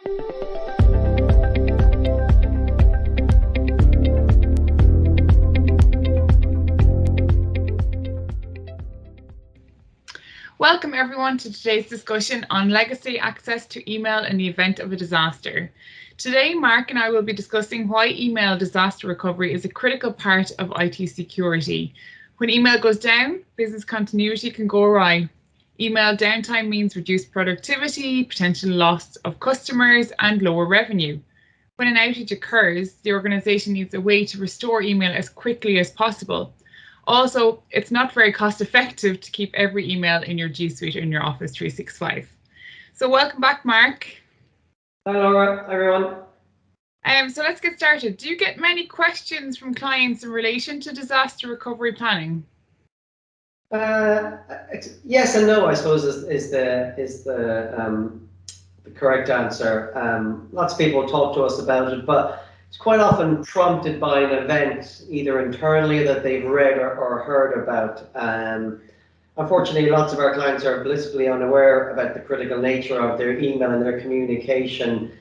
Welcome everyone to today's discussion on legacy access to email in the event of a disaster. Today, Mark and I will be discussing why email disaster recovery is a critical part of IT security. When email goes down, business continuity can go awry. Email downtime means reduced productivity, potential loss of customers, and lower revenue. When an outage occurs, the organization needs a way to restore email as quickly as possible. Also, it's not very cost effective to keep every email in your G Suite or in your Office 365. So welcome back, Mark. Hello, everyone. So let's get started. Do you get many questions from clients in relation to disaster recovery planning? Yes and no, I suppose, is the correct answer. Lots of people talk to us about it, but it's quite often prompted by an event, either internally that they've read or heard about. Unfortunately, lots of our clients are blissfully unaware about the critical nature of their email and their communication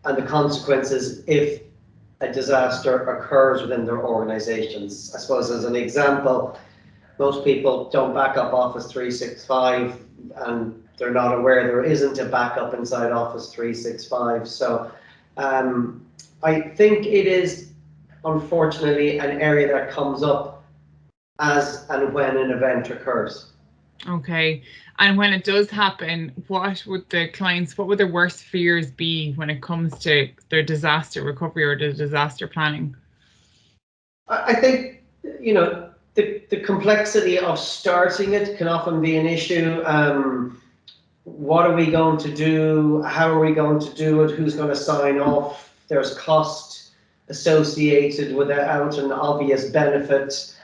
and the consequences if a disaster occurs within their organizations. I suppose as an example, most people don't back up Office 365 and they're not aware there isn't a backup inside Office 365. So I think it is, unfortunately, an area that comes up as and when an event occurs. Okay, and when it does happen, what would their worst fears be when it comes to their disaster recovery or the disaster planning? I think, the complexity of starting it can often be an issue. What are we going to do? How are we going to do it? Who's going to sign off? There's cost associated without an obvious benefit.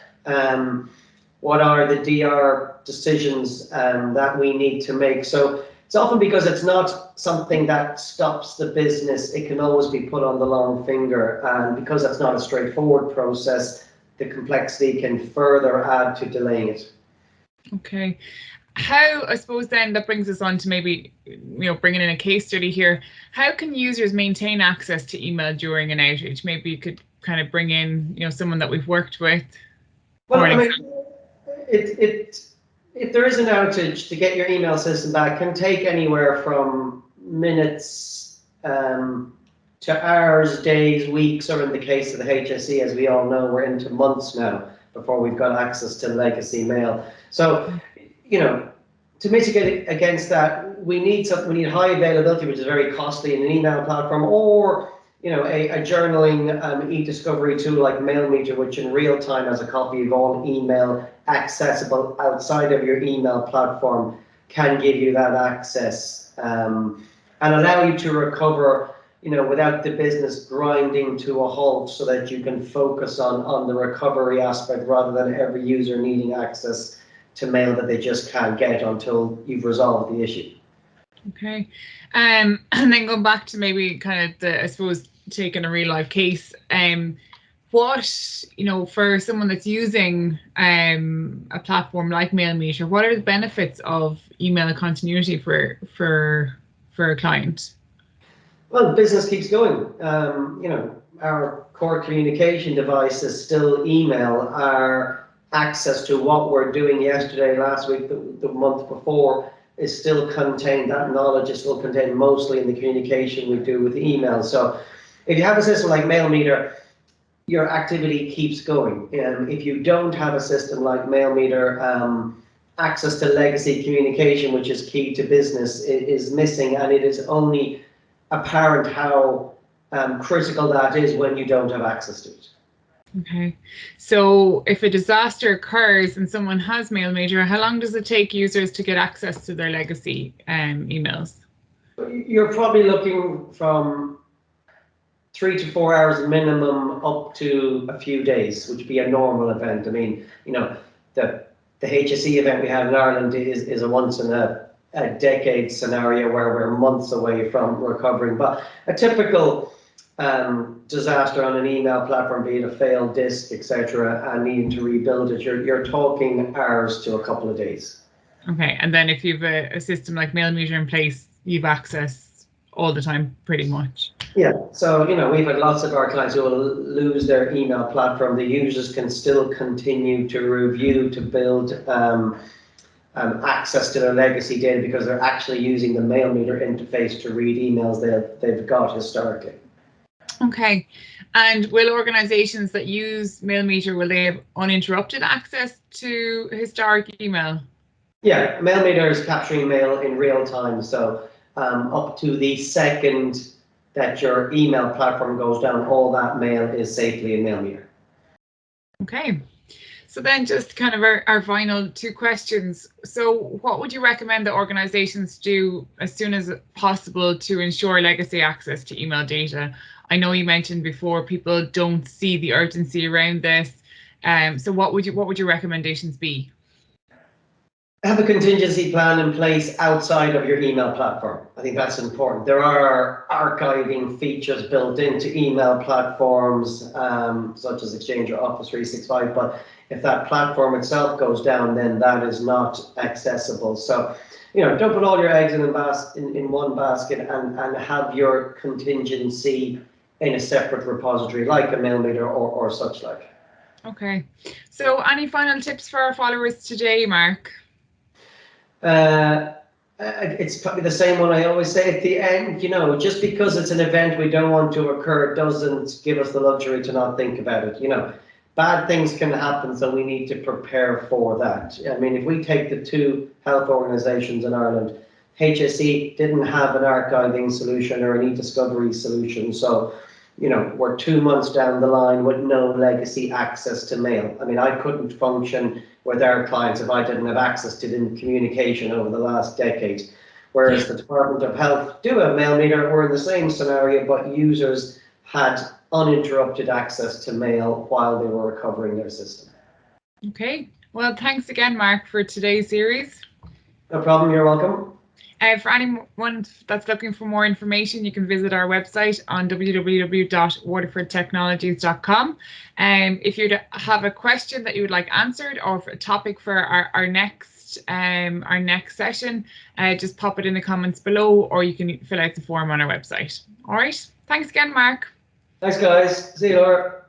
What are the DR decisions that we need to make? So it's often because it's not something that stops the business. It can always be put on the long finger. And because that's not a straightforward process, the complexity can further add to delaying it. Okay. How, I suppose then that brings us on to maybe, bringing in a case study here. How can users maintain access to email during an outage? Maybe you could kind of bring in, someone that we've worked with. Well, I mean, if there is an outage, to get your email system back can take anywhere from minutes to hours, days, weeks, or in the case of the HSE, as we all know, we're into months now before we've got access to legacy mail. So, to mitigate against that, we need high availability, which is very costly in an email platform, or a journaling e-discovery tool like MailMeter, which in real time has a copy of all email accessible outside of your email platform, can give you that access and allow you to recover, without the business grinding to a halt, so that you can focus on the recovery aspect rather than every user needing access to mail that they just can't get until you've resolved the issue. Okay, and then going back to maybe kind of I suppose taking a real life case, what, for someone that's using a platform like MailMeter, what are the benefits of email continuity for a client? Well, business keeps going. Our core communication device is still email. Our access to what we're doing yesterday, last week, the month before is still contained. That knowledge is still contained mostly in the communication we do with email. So if you have a system like MailMeter, your activity keeps going. If you don't have a system like MailMeter, access to legacy communication, which is key to business, is missing, and it is only apparent how critical that is when you don't have access to it. Okay, so if a disaster occurs and someone has MailMeter, how long does it take users to get access to their legacy emails? You're probably looking from 3 to 4 hours minimum up to a few days, which would be a normal event. I mean, the HSE event we had in Ireland is a once in a decade scenario where we're months away from recovering. But a typical disaster on an email platform, be it a failed disk, etc., and needing to rebuild it, you're talking hours to a couple of days. Okay, and then if you've a system like MailMeter in place, you've access all the time, pretty much. Yeah, so we've had lots of our clients who will lose their email platform. The users can still continue to review, to build access to their legacy data because they're actually using the Mailmeter interface to read emails they've got historically. Okay, and will organizations that use Mailmeter, will they have uninterrupted access to historic email? Yeah, Mailmeter is capturing mail in real time, so up to the second that your email platform goes down, all that mail is safely in Mailmeter. Okay, so then just kind of our final two questions. So what would you recommend that organizations do as soon as possible to ensure legacy access to email data? I know you mentioned before people don't see the urgency around this. So what would your recommendations be? Have a contingency plan in place outside of your email platform. I think that's important. There are archiving features built into email platforms, such as Exchange or Office 365, but if that platform itself goes down, then that is not accessible. So, don't put all your eggs in one basket and have your contingency in a separate repository like a Mailmeter or such like. Okay, so any final tips for our followers today, Mark? It's probably the same one I always say at the end. Just because it's an event we don't want to occur doesn't give us the luxury to not think about it. Bad things can happen, so we need to prepare for that. I mean, if we take the two health organizations in Ireland, HSE didn't have an archiving solution or an e-discovery solution, so we're 2 months down the line with no legacy access to mail. I mean, I couldn't function with our clients if I didn't have access to the communication over the last decade. Whereas the Department of Health do have Mailmeter, we're in the same scenario, but users had uninterrupted access to mail while they were recovering their system. Okay, well, thanks again, Mark, for today's series. No problem, you're welcome. For anyone that's looking for more information, you can visit our website on www.waterfordtechnologies.com. If you have a question that you would like answered or a topic for our next session, just pop it in the comments below, or you can fill out the form on our website. All right. Thanks again, Mark. Thanks, guys. See you, Laura.